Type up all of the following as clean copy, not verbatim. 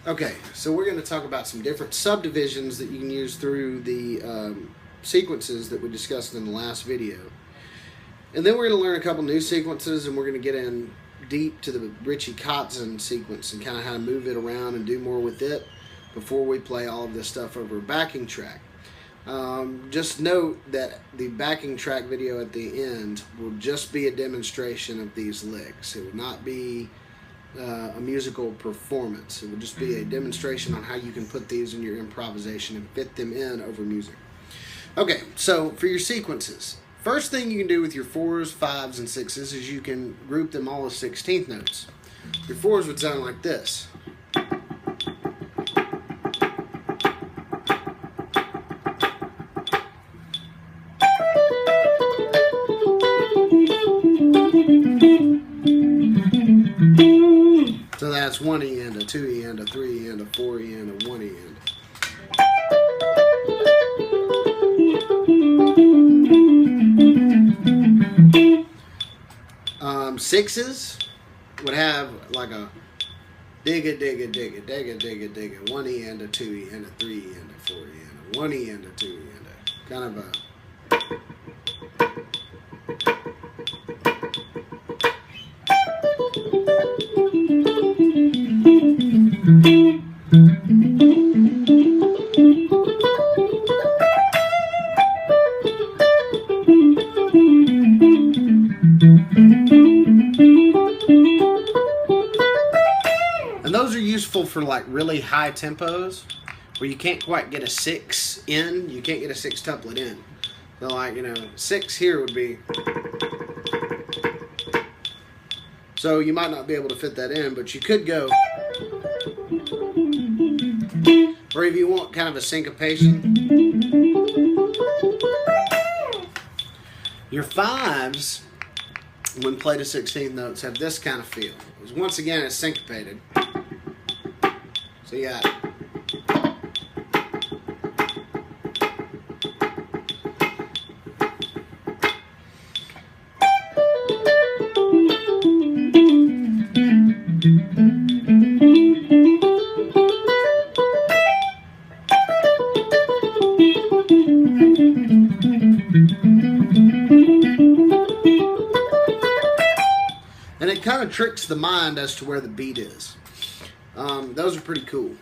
Okay, so we're going to talk about some different subdivisions that you can use through the sequences that we discussed in the last video. And then we're going to learn a couple new sequences, and we're going to get in deep to the Richie Kotzen sequence and kind of how to move it around and do more with it before we play all of this stuff over a backing track. Just note that the backing track video at the end will just be a demonstration of these licks. It will not be a musical performance. It will just be a demonstration on how you can put these in your improvisation and fit them in over music. Okay, so for your sequences, first thing you can do with your 4s, 5s, and 6s is you can group them all as 16th notes. Your 4s would sound like this. So that's 1 E and a 2 E and a 3 E and a 4 E and a 1 E and. Sixes would have like a digga digga digga digga digga digga 1 E and a 2 E and a 3 E and a 4 E and a 1 E and a 2 E and a kind of a. And those are useful for like really high tempos where you can't quite get a 6 in, you can't get a 6 tuplet in. So like, 6 here would be. So you might not be able to fit that in, but you could go. Or if you want kind of a syncopation. Your 5s, when played to 16th notes, have this kind of feel. Because once again, it's syncopated. So you got. And it kind of tricks the mind as to where the beat is. Those are pretty cool.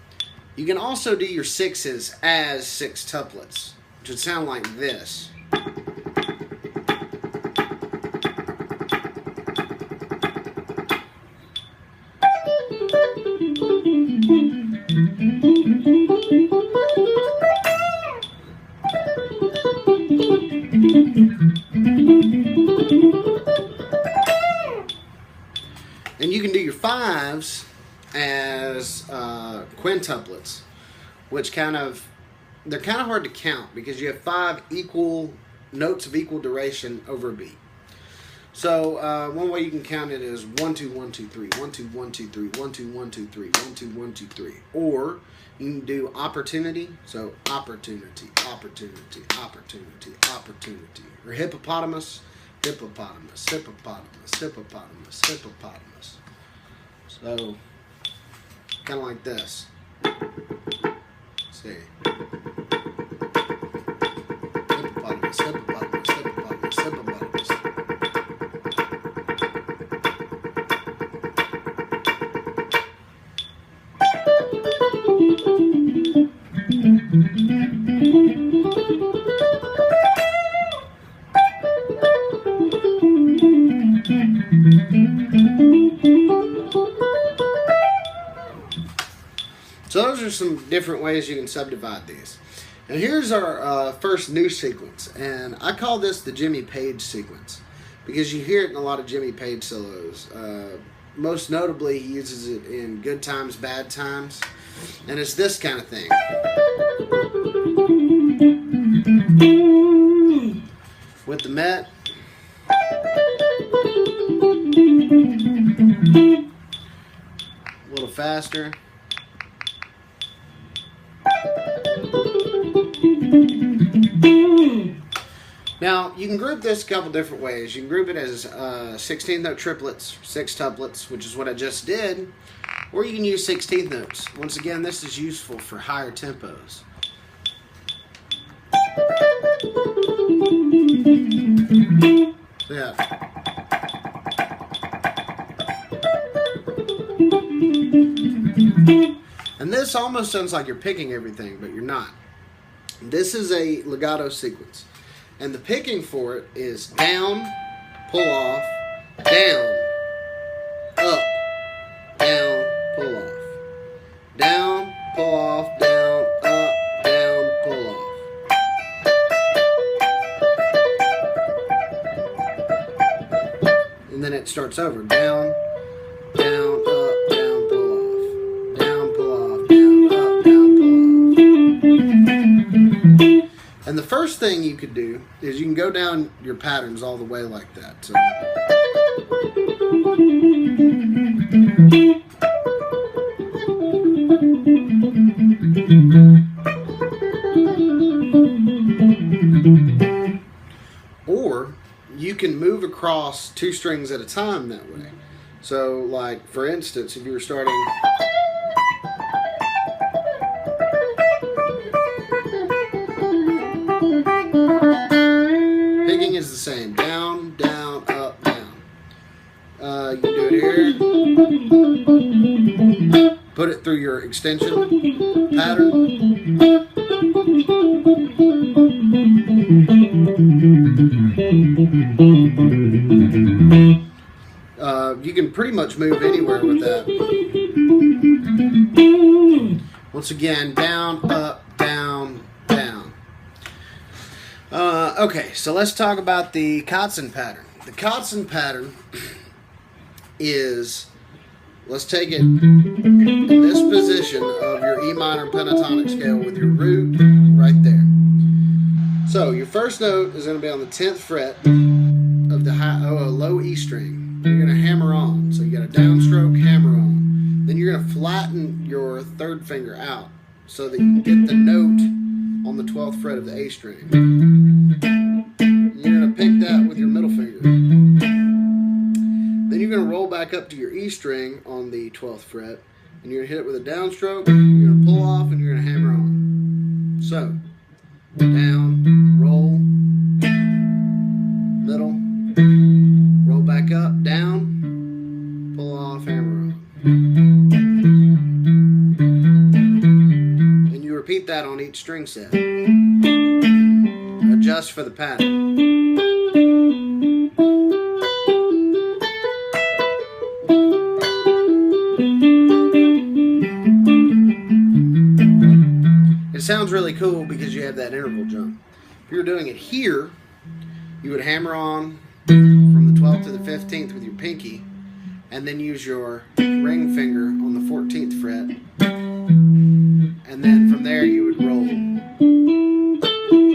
You can also do your 6s as 6 tuplets, which would sound like this. And you can do your 5s as quintuplets, which they're kind of hard to count because you have 5 equal notes of equal duration over a beat. So one way you can count it is 1 2 1 2 3 1 2 1 2 3 1 2 1 2 3 1 2 1 2 3, or you can do opportunity. So opportunity, opportunity, opportunity, opportunity, or hippopotamus, hippopotamus, hippopotamus, hippopotamus, hippopotamus. So kind of like this. Let's see. Hippopotamus, hippopotamus, hippopotamus, hippopotamus. So those are some different ways you can subdivide these. And here's our first new sequence. And I call this the Jimmy Page sequence because you hear it in a lot of Jimmy Page solos. Most notably, he uses it in Good Times, Bad Times. And it's this kind of thing. With the Met. A little faster. Now, you can group this a couple different ways. You can group it as 16th note triplets, 6 tuplets, which is what I just did, Or you can use 16th notes. Once again, this is useful for higher tempos. So yeah. And this almost sounds like you're picking everything, but you're not. This is a legato sequence. And the picking for it is down, pull off, down, up, down, pull off. Down, pull off, down, up, down, pull off. And then it starts over. Down, down, up, down, pull off. Down, pull off, down, up, down, pull off. And the first thing you could do is you can go down your patterns all the way like that. So. Or you can move across 2 strings at a time that way. So like for instance, if you were starting picking is the same. Down, down, up, down. You can do it here. Put it through your extension pattern. You can pretty much move anywhere with that. Once again, down, up, down, down. Okay, so let's talk about the Kotzen pattern. The Kotzen pattern is, let's take it in this position of your E minor pentatonic scale with your root right there. So your first note is going to be on the 10th fret of the low E string. You're going to hammer on. So you got a downstroke, hammer on. Then you're going to flatten your 3rd finger out so that you get the note on the 12th fret of the A string. You're going to pick that with your middle finger. Then you're going to roll back up to your E string on the 12th fret, and you're going to hit it with a downstroke, you're going to pull off, and you're going to hammer on. So, down, roll, middle, roll back up, down, pull off, hammer on. And you repeat that on each string set. Adjust for the pattern. It sounds really cool because you have that interval jump. If you were doing it here, you would hammer on from the 12th to the 15th with your pinky, and then use your ring finger on the 14th fret, and then from there you would roll.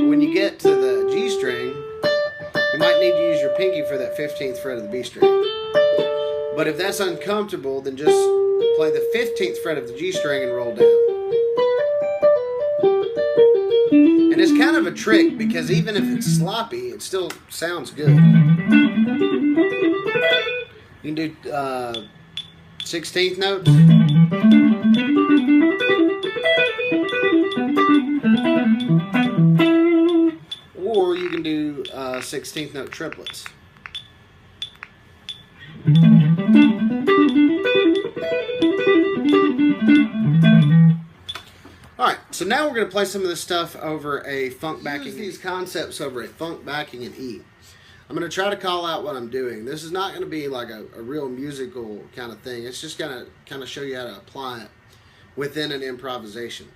When you get to the G string, you might need to use your pinky for that 15th fret of the B string. But if that's uncomfortable, then just play the 15th fret of the G string and roll down. And it's kind of a trick because even if it's sloppy, it still sounds good. You can do 16th notes. Or you can do 16th note triplets. Alright, so now we're going to play some of this stuff over a funk backing. Use these concepts over a funk backing in E. I'm going to try to call out what I'm doing. This is not going to be like a real musical kind of thing. It's just going to kind of show you how to apply it within an improvisation.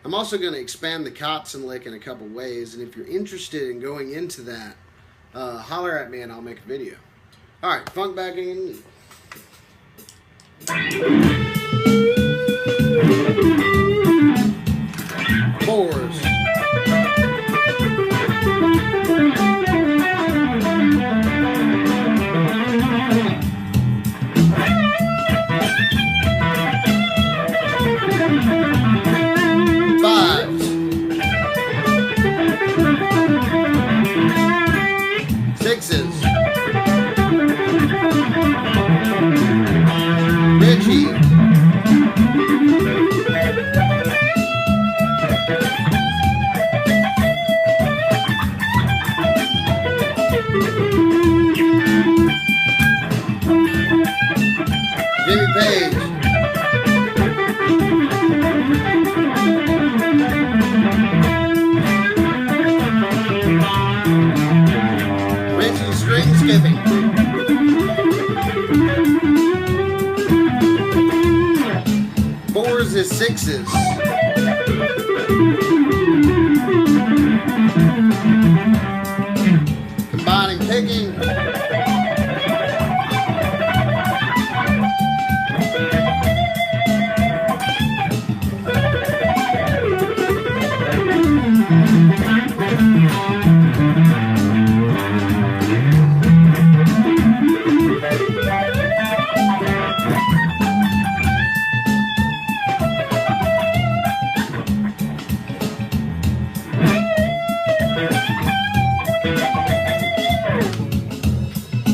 I'm also going to expand the Kotzen lick in a couple ways, and if you're interested in going into that, holler at me and I'll make a video. Alright, funk backing in E. Fours. Fives. Sixes. Richie. sixes.